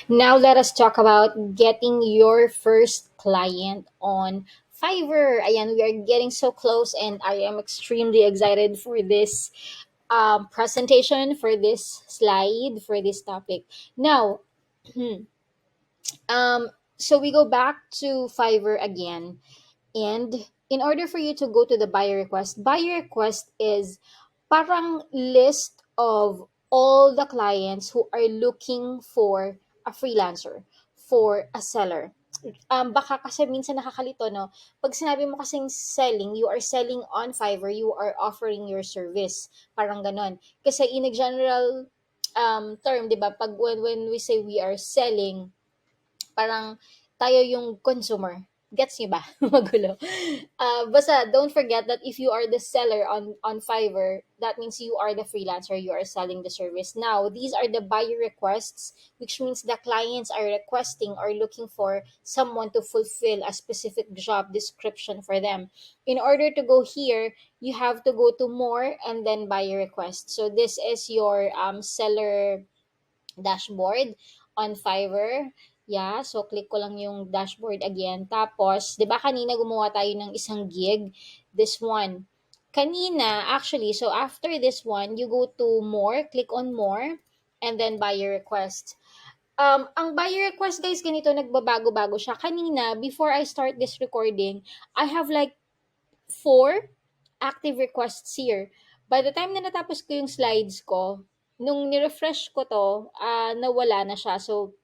Now let us talk about getting your first client on Fiverr. Ayan, we are getting so close and I am extremely excited for this presentation, for this slide, for this topic. Now, so we go back to Fiverr again. And in order for you to go to the buyer request is parang list of all the clients who are looking for a freelancer, for a seller. Baka kasi minsan nakakalito, no? Pag sinabi mo kasing selling, you are selling on Fiverr, you are offering your service. Parang ganon. Kasi in a general term, di ba? Pag when we say we are selling, parang tayo yung consumer. Gets niyo ba? Magulo. Basta don't forget that if you are the seller on Fiverr, that means you are the freelancer, you are selling the service. Now, these are the buyer requests, which means the clients are requesting or looking for someone to fulfill a specific job description for them. In order to go here, you have to go to more and then buyer request. So this is your seller dashboard on Fiverr. Yeah, so click ko lang yung dashboard again. Tapos, 'di ba kanina gumawa tayo ng isang gig? This one. Kanina, actually, so after this one, you go to more, click on more, and then buyer request. Ang buyer request guys, ganito nagbabago-bago siya. Kanina, before I start this recording, I have like four active requests here. By the time na natapos ko yung slides ko, nung ni-refresh ko to, nawala na siya. So,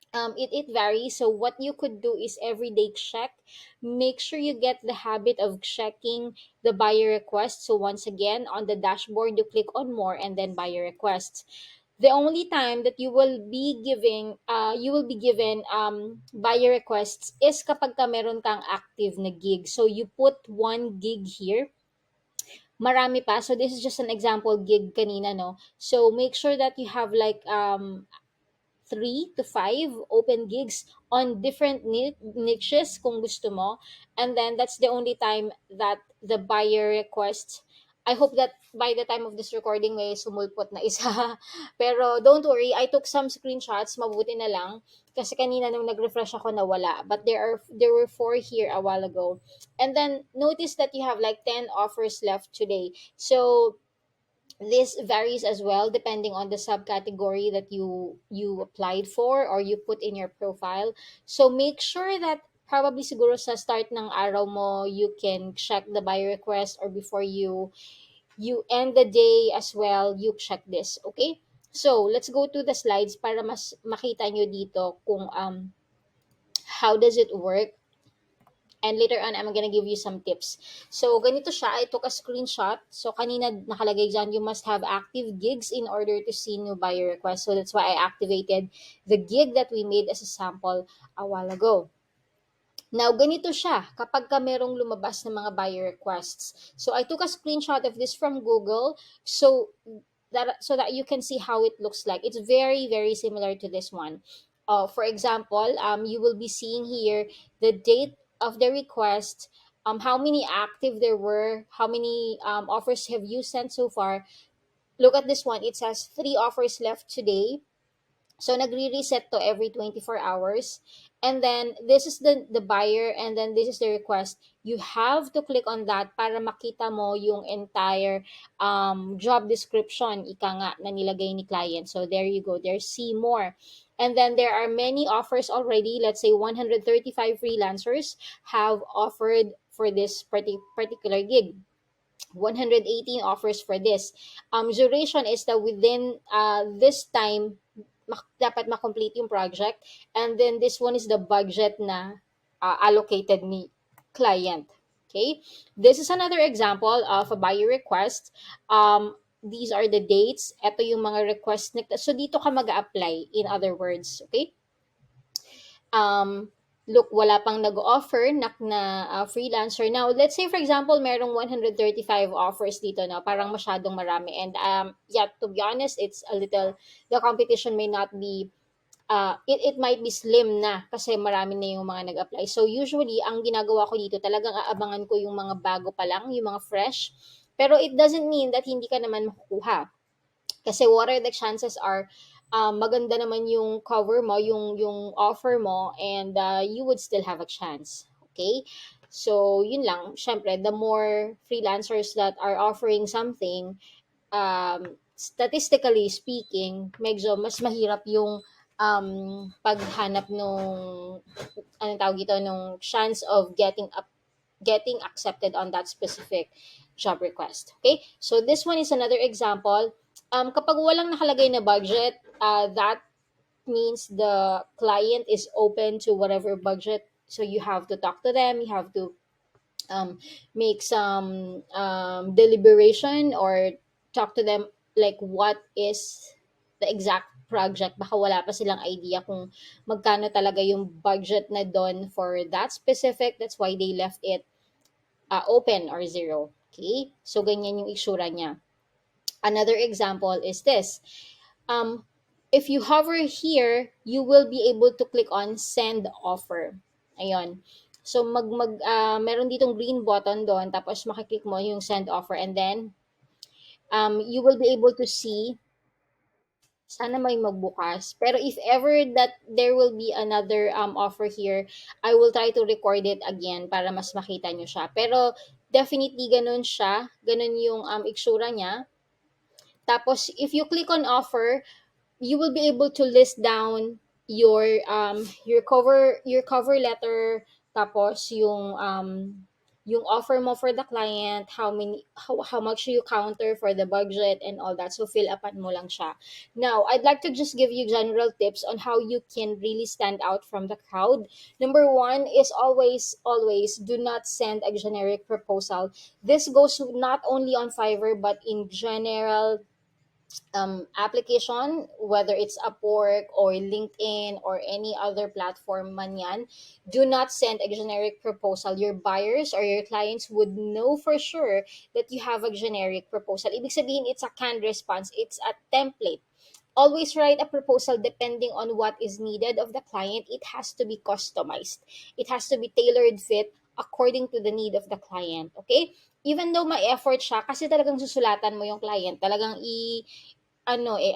it varies. So, what you could do is everyday check. Make sure you get the habit of checking the buyer request. So, once again, on the dashboard, you click on more and then buyer requests. The only time that you will be given buyer requests is kapag ka meron kang active na gig. So, you put one gig here, marami pa. So this is just an example gig kanina, no? So make sure that you have like 3 to 5 open gigs on different niches kung gusto mo. And then that's the only time that the buyer request. I hope that by the time of this recording may sumulpot na isa. Pero don't worry, I took some screenshots, mabuti na lang. Kasi kanina nung nag-refresh ako nawala. But there were 4 here a while ago. And then notice that you have like 10 offers left today. So this varies as well depending on the subcategory that you applied for or you put in your profile. So make sure that probably siguro sa start ng araw mo you can check the buyer request, or before you end the day as well, you check this, okay? So let's go to the slides para mas makita nyo dito kung how does it work, and later on I'm gonna give you some tips. So ganito siya, I took a screenshot. So kanina nakalagay dyan, you must have active gigs in order to see new buyer requests. So that's why I activated the gig that we made as a sample a while ago. Now, ganito siya kapag ka merong lumabas na mga buyer requests. So, I took a screenshot of this from Google so that you can see how it looks like. It's very, very similar to this one. For example, you will be seeing here the date of the request, how many active there were, how many offers have you sent so far. Look at this one. It says 3 offers left today. So nagre-reset to every 24 hours. And then this is the buyer, and then this is the request. You have to click on that para makita mo yung entire job description, ika nga, na nilagay ni client. So there you go. There's see more. And then there are many offers already. Let's say 135 freelancers have offered for this particular gig. 118 offers for this. Duration is that within this time, dapat makomplete yung project. And then this one is the budget na allocated ni client. Okay? This is another example of a buyer request. These are the dates. Ito yung mga request. So, dito ka mag-apply, in other words. Okay? Look, wala pang nag-offer na freelancer. Now, let's say for example, merong 135 offers dito na parang masyadong marami. And yeah, to be honest, it's a little, the competition may not be, it might be slim na kasi marami na yung mga nag-apply. So usually, ang ginagawa ko dito, talagang aabangan ko yung mga bago pa lang, yung mga fresh. Pero it doesn't mean that hindi ka naman makukuha. Kasi what are the chances are maganda naman yung cover mo, yung offer mo, and you would still have a chance. Okay? So, yun lang. Syempre, the more freelancers that are offering something, statistically speaking, medyo mas mahirap yung paghanap nung anong tawag dito, nung chance of getting accepted on that specific job request. Okay? So this one is another example. Kapag walang nakalagay na budget, that means the client is open to whatever budget. So you have to talk to them, you have to um, make some deliberation or talk to them like what is the exact project. Baka wala pa silang idea kung magkano talaga yung budget na doon for that specific. That's why they left it open or zero. Okay? So, ganyan yung itsura niya. Another example is this. Um, if you hover here, you will be able to click on send offer. Ayun. So, meron ditong green button doon, tapos makiklik mo yung send offer, and then you will be able to see, sana may magbukas. Pero if ever that there will be another offer here, I will try to record it again para mas makita nyo siya. Pero definitely ganun siya. Ganun yung itsura niya. Tapos, if you click on offer, you will be able to list down your cover letter, tapos yung offer mo for the client, how much you counter for the budget and all that. So fill upan mo lang siya. Now, I'd like to just give you general tips on how you can really stand out from the crowd. Number one is always do not send a generic proposal. This goes not only on Fiverr but in general application, whether it's Upwork or LinkedIn or any other platform man yan, do not send a generic proposal. Your buyers or your clients would know for sure that you have a generic proposal. Ibig sabihin, it's a canned response. It's a template. Always write a proposal depending on what is needed of the client. It has to be customized. It has to be tailored fit according to the need of the client. Okay? Even though may effort siya, kasi talagang susulatan mo yung client, talagang ano eh,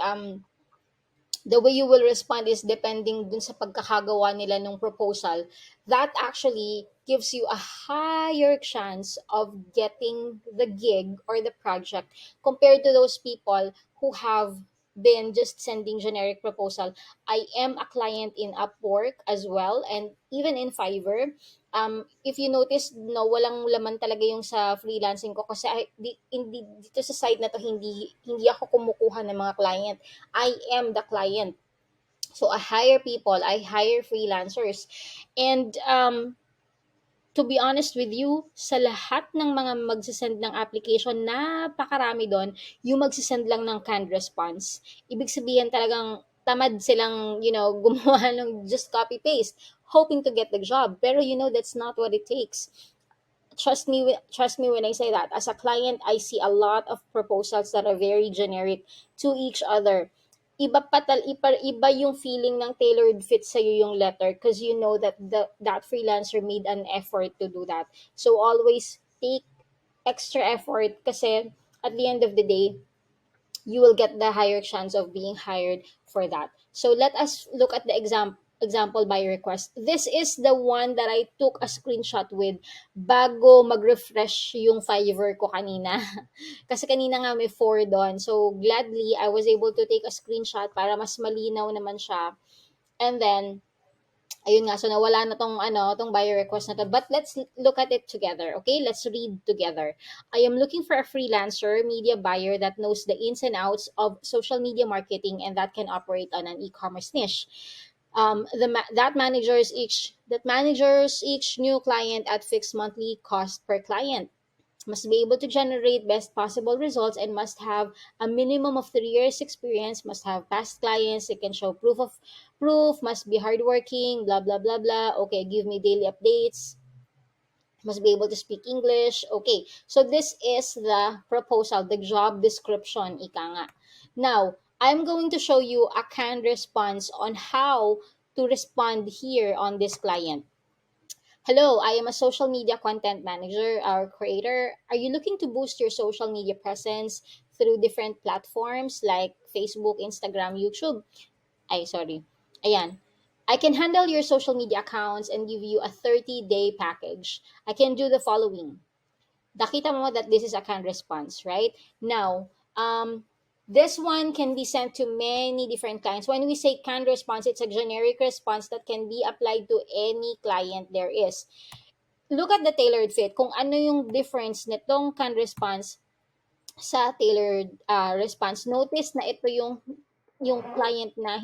the way you will respond is depending dun sa pagkakagawa nila ng proposal, that actually gives you a higher chance of getting the gig or the project compared to those people who have been just sending generic proposal. I am a client in Upwork as well, and even in Fiverr. If you notice, no, walang laman talaga yung sa freelancing ko kasi dito sa site na to, hindi ako kumukuha ng mga client. I am the client. So I hire people, I hire freelancers. And to be honest with you, sa lahat ng mga magsisend ng application, napakarami doon, yung magsisend lang ng canned response. Ibig sabihin talagang tamad silang, gumawa ng just copy-paste, hoping to get the job. Pero that's not what it takes. Trust me when I say that. As a client, I see a lot of proposals that are very generic to each other. Iba yung feeling ng tailored fit sa yung letter, because you know that that freelancer made an effort to do that. So always take extra effort, kasi at the end of the day, you will get the higher chance of being hired for that. So let us look at the example by request. This is the one that I took a screenshot with bago mag-refresh yung Fiverr ko kanina. Kasi kanina nga may 4 doon. So gladly, I was able to take a screenshot para mas malinaw naman siya. And then, ayun nga, so nawala na tong buyer request na to. But let's look at it together, okay? Let's read together. I am looking for a freelancer media buyer that knows the ins and outs of social media marketing and that can operate on an e-commerce niche. That managers each new client at fixed monthly cost per client, must be able to generate best possible results, and must have a minimum of 3 years experience, must have past clients, they can show proof, must be hardworking, blah blah blah blah. Okay, give me daily updates, must be able to speak English. Okay, so this is the proposal, the job description, ika nga. Now, I'm going to show you a canned response on how to respond here on this client. Hello, I am a social media content manager or creator. Are you looking to boost your social media presence through different platforms like Facebook, Instagram, YouTube. Ay, sorry. Ayan. I can handle your social media accounts and give you a 30-day package. I can do the following. Nakita mo that this is a canned response, right? Now, this one can be sent to many different clients. When we say canned response, it's a generic response that can be applied to any client there is. Look at the tailored fit. Kung ano yung difference nitong canned response sa tailored response. Notice na ito yung client na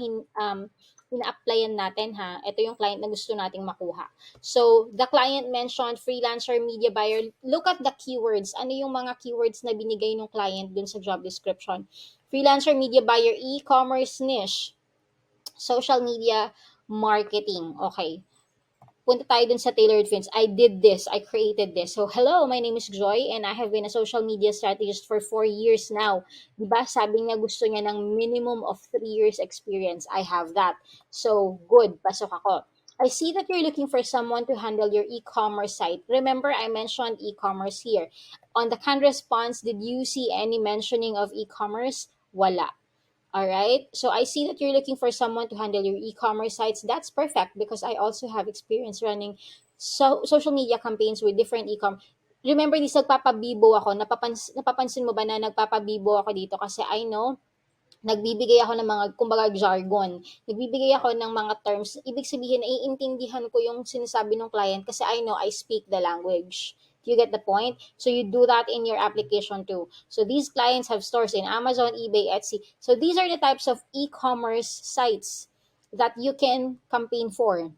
ina-applyan natin ha. Ito yung client na gusto nating makuha. So, the client mentioned freelancer, media buyer. Look at the keywords. Ano yung mga keywords na binigay ng client dun sa job description? Freelancer, media buyer, e-commerce niche, social media marketing. Okay, punta tayo dun sa tailored fits. I did this. I created this. So, hello, my name is Joy and I have been a social media strategist for 4 years now. Diba? Sabi niya gusto niya ng minimum of 3 years experience. I have that. So, good. Pasok ako. I see that you're looking for someone to handle your e-commerce site. Remember, I mentioned e-commerce here. On the canned response, did you see any mentioning of e-commerce? Wala. All right. So I see that you're looking for someone to handle your e-commerce sites. That's perfect because I also have experience running social media campaigns with different e-com. Remember, this nagpapabibo ako. Napapansin mo ba na nagpapabibo ako dito? Kasi I know nagbibigay ako ng mga, kumbaga, jargon. Nagbibigay ako ng mga terms. Ibig sabihin, naiintindihan ko yung sinasabi ng client kasi I know I speak the language. Do you get the point? So you do that in your application too. So these clients have stores in Amazon, eBay, Etsy. So these are the types of e-commerce sites that you can campaign for.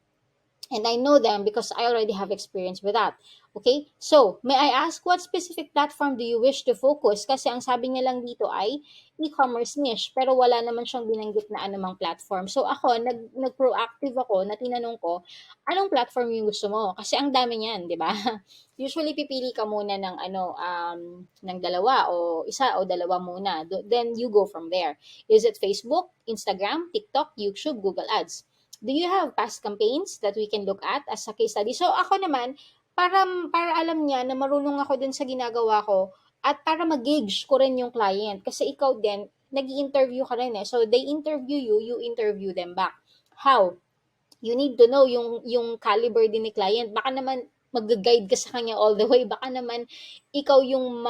And I know them because I already have experience with that. Okay? So, may I ask what specific platform do you wish to focus? Kasi ang sabi niya lang dito ay e-commerce niche, pero wala naman siyang binanggit na anumang platform. So, ako, nag-proactive ako na tinanong ko, anong platform yung gusto mo? Kasi ang dami niyan, di ba? Usually, pipili ka muna ng ng dalawa o isa o dalawa muna. Then, you go from there. Is it Facebook, Instagram, TikTok, YouTube, Google Ads? Do you have past campaigns that we can look at as a case study? So ako naman, para alam niya na marunong ako dun sa ginagawa ko at para mag-gauge ko rin yung client. Kasi ikaw din, nag interview ka rin eh. So they interview you, you interview them back. How? You need to know yung caliber din ni client. Baka naman mag-guide ka sa kanya all the way. Baka naman ikaw yung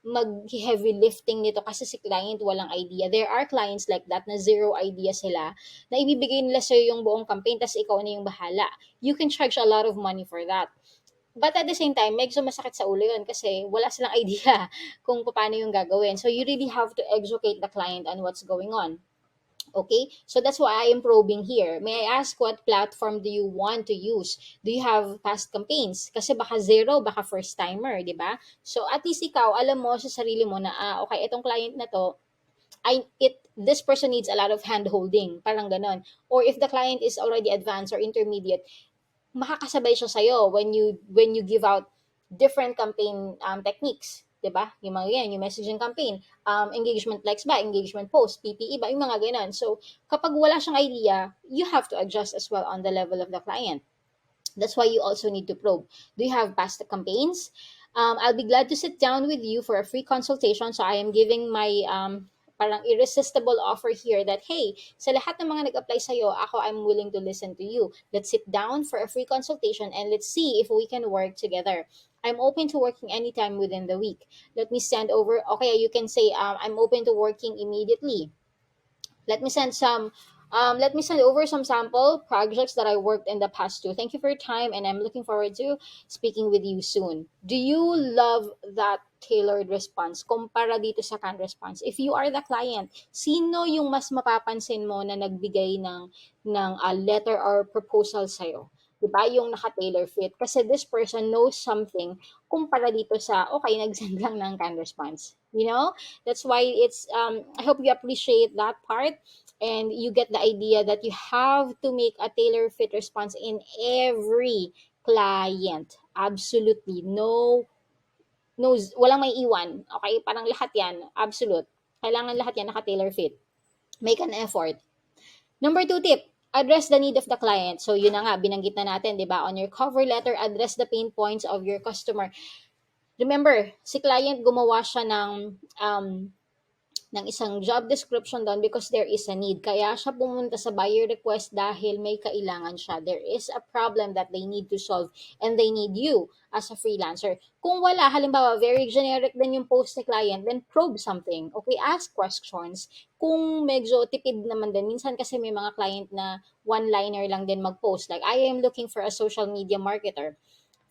mag-heavy lifting nito kasi si client walang idea. There are clients like that na zero idea sila na ibibigay nila sa'yo yung buong campaign tas ikaw na yung bahala. You can charge a lot of money for that. But at the same time, medyo masakit sa ulo yun kasi wala silang idea kung paano yung gagawin. So you really have to educate the client on what's going on. Okay, so that's why I am probing here. May I ask what platform do you want to use? Do you have past campaigns? Kasi baka zero, baka first timer, di ba? So at least ikaw, alam mo sa sarili mo na, okay, itong client na to, this person needs a lot of hand holding, parang ganon. Or if the client is already advanced or intermediate, makakasabay siya sa'yo when you give out different campaign techniques. 'Di ba? Yung mga yan, yung messaging campaign, engagement likes ba, engagement post, PPE ba, yung mga ganun. So, kapag wala siyang idea, you have to adjust as well on the level of the client. That's why you also need to probe. Do you have past campaigns? I'll be glad to sit down with you for a free consultation. So I am giving my parang irresistible offer here that, hey, sa lahat ng mga nag-apply sa'yo, ako, I'm willing to listen to you. Let's sit down for a free consultation and let's see if we can work together. I'm open to working anytime within the week. Let me send over, okay, you can say, I'm open to working immediately. Let me send some let me send over some sample projects that I worked in the past too. Thank you for your time and I'm looking forward to speaking with you soon. Do you love that tailored response kumpara dito sa canned response? If you are the client, sino yung mas mapapansin mo na nagbigay ng letter or proposal sa'yo? Diba? Yung naka-tailor fit. Kasi this person knows something kumpara dito sa, okay, nag-send lang ng canned response. You know? That's why I hope you appreciate that part and you get the idea that you have to make a tailor fit response in every client. Absolutely. No, walang may iwan. Okay? Parang lahat yan. Absolute. Kailangan lahat yan naka-tailor fit. Make an effort. Number 2 tip, address the need of the client. So, yun na nga, binanggit na natin, di ba? On your cover letter, address the pain points of your customer. Remember, si client gumawa siya ng ng isang job description doon because there is a need. Kaya siya pumunta sa buyer request dahil may kailangan siya. There is a problem that they need to solve and they need you as a freelancer. Kung wala, halimbawa, very generic din yung post ni client, then probe something. Okay, ask questions. Kung medyo tipid naman din, minsan kasi may mga client na one-liner lang din mag-post. Like, I am looking for a social media marketer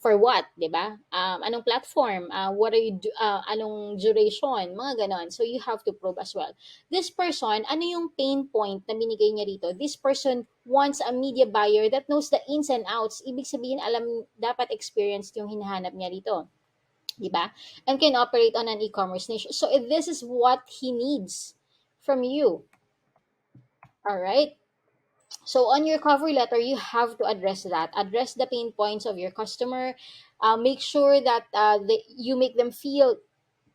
for what, 'di ba? Anong platform? What are you anong duration? Mga ganon. So you have to probe as well. This person, ano yung pain point na binigay niya dito? This person wants a media buyer that knows the ins and outs. Ibig sabihin, alam, dapat experienced yung hinahanap niya dito. 'Di ba? And can operate on an e-commerce niche. So this is what he needs from you. All right? So on your cover letter, you have to address that. Address the pain points of your customer. Make sure that you make them feel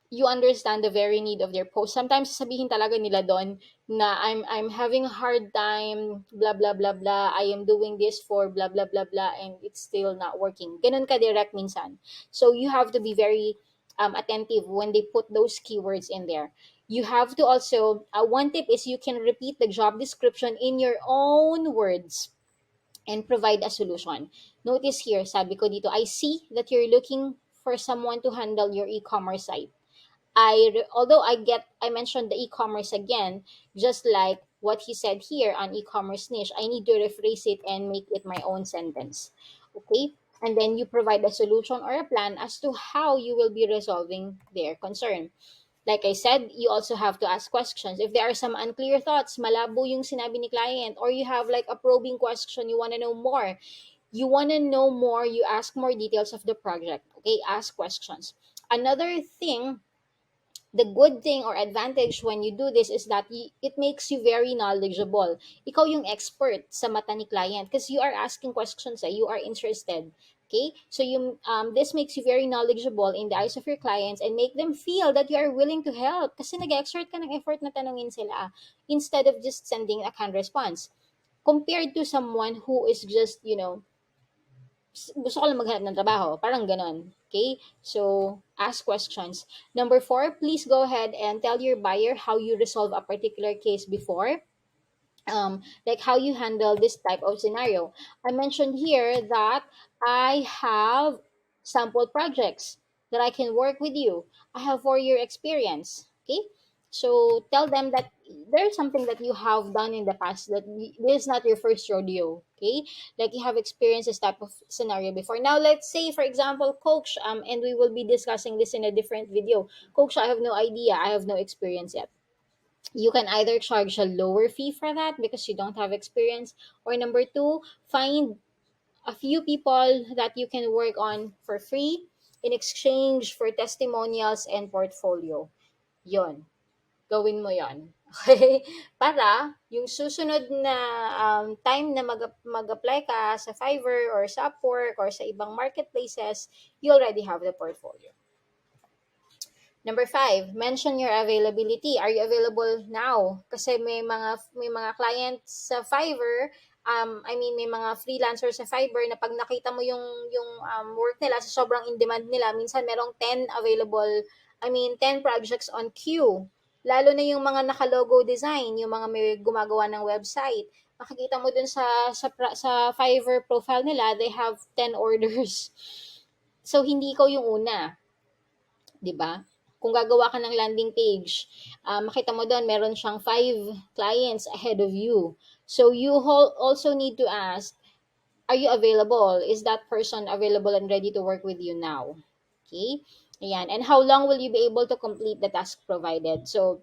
you understand the very need of their post. Sometimes sabihin talaga nila doon na I'm having a hard time, blah blah blah blah. I am doing this for blah blah blah blah and it's still not working. Ganun ka direct minsan. So you have to be very attentive when they put those keywords in there. You have to also one tip is you can repeat the job description in your own words and provide a solution. Notice here, sabi ko dito, I see that you're looking for someone to handle your e-commerce site. Although I mentioned the e-commerce again, just like what he said here on e-commerce niche, I need to rephrase it and make it my own sentence. Okay? And then you provide a solution or a plan as to how you will be resolving their concern. Like I said, you also have to ask questions. If there are some unclear thoughts, malabo yung sinabi ni client, or you have like a probing question, you want to know more. You ask more details of the project. Okay? Ask questions. Another thing, the good thing or advantage when you do this is that it makes you very knowledgeable. Ikaw yung expert sa mata ni client because you are asking questions, you are interested. Okay? So this makes you very knowledgeable in the eyes of your clients and make them feel that you are willing to help kasi nag-exert ka ng effort na tanungin sila instead of just sending a canned response. Compared to someone who is just, gusto ko lang maghanap ng trabaho. Parang ganon. Okay? So, ask questions. Number 4, please go ahead and tell your buyer how you resolve a particular case before. Like how you handle this type of scenario. I mentioned here that I have sample projects that I can work with you. I have 4-year experience. Okay? So tell them that there's something that you have done in the past that this is not your first rodeo. Okay? Like you have experienced this type of scenario before. Now let's say for example, coach, and we will be discussing this in a different video. Coach, I have no idea. I have no experience yet. You can either charge a lower fee for that because you don't have experience, or number 2, find a few people that you can work on for free in exchange for testimonials and portfolio. Yon, gawin mo yon. Okay? Para yung susunod na time na mag-apply ka sa Fiverr or sa Upwork or sa ibang marketplaces, you already have the portfolio. Number 5, mention your availability. Are you available now? Kasi may mga clients sa Fiverr, may mga freelancers sa Fiverr na pag nakita mo yung work nila sa sobrang in demand nila, minsan merong 10 available, 10 projects on queue. Lalo na yung mga naka-logo design, yung mga may gumagawa ng website. Makikita mo dun sa Fiverr profile nila, they have 10 orders. So hindi ikaw yung una. 'Di ba? Kung gagawa ka ng landing page, makita mo doon meron siyang 5 clients ahead of you. So you also need to ask, are you available? Is that person available and ready to work with you now? Okay? Ayan. And how long will you be able to complete the task provided? So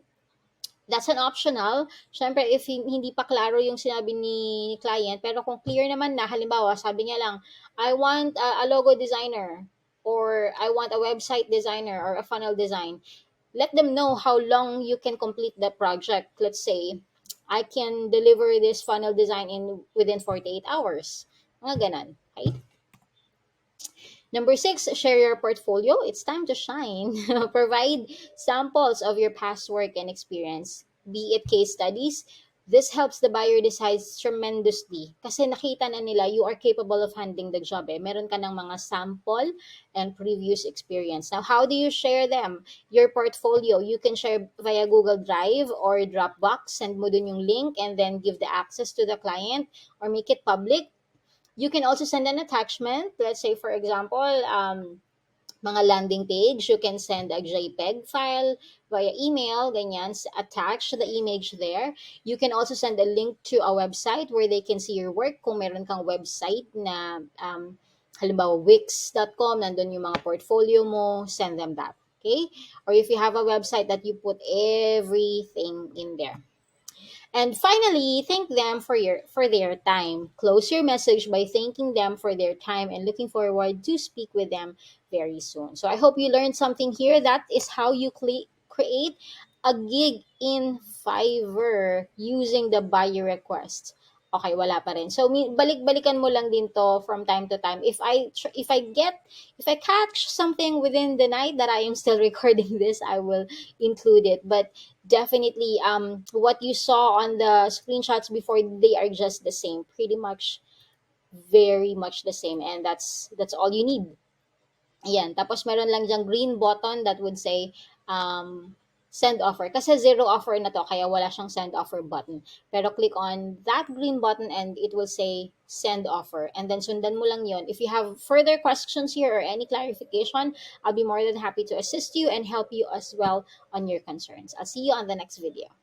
that's an optional. Syempre, if hindi pa klaro yung sinabi ni client, pero kung clear naman na, halimbawa, sabi niya lang, I want a logo designer, or I want a website designer or a funnel design. Let them know how long you can complete the project. Let's say, I can deliver this funnel design within 48 hours. Mga ganon. Okay? Number 6, share your portfolio. It's time to shine. Provide samples of your past work and experience, be it case studies, This helps the buyer decide tremendously kasi nakita na nila you are capable of handling the job eh. Meron ka ng mga sample and previous experience. Now, how do you share them? Your portfolio, you can share via Google Drive or Dropbox. Send mo dun yung link and then give the access to the client or make it public. You can also send an attachment. Let's say, for example, mga landing page, you can send a JPEG file via email, ganyan, attach the image there. You can also send a link to a website where they can see your work. Kung meron kang website na halimbawa wix.com, nandun yung mga portfolio mo, send them that. Okay? Or if you have a website that you put everything in there. And finally, thank them for their time. Close your message by thanking them for their time and looking forward to speak with them very soon. So I hope you learned something here. That is how you create a gig in Fiverr using the buyer request. Okay, wala pa rin. So balik-balikan mo lang din to from time to time. If I catch something within the night that I am still recording this, I will include it. But definitely what you saw on the screenshots before, they are just the same, pretty much, very much the same, and that's all you need. Ayan, tapos meron lang diyang green button that would say send offer. Kasi zero offer na to, kaya wala siyang send offer button. Pero click on that green button and it will say send offer. And then sundan mo lang yon. If you have further questions here or any clarification, I'll be more than happy to assist you and help you as well on your concerns. I'll see you on the next video.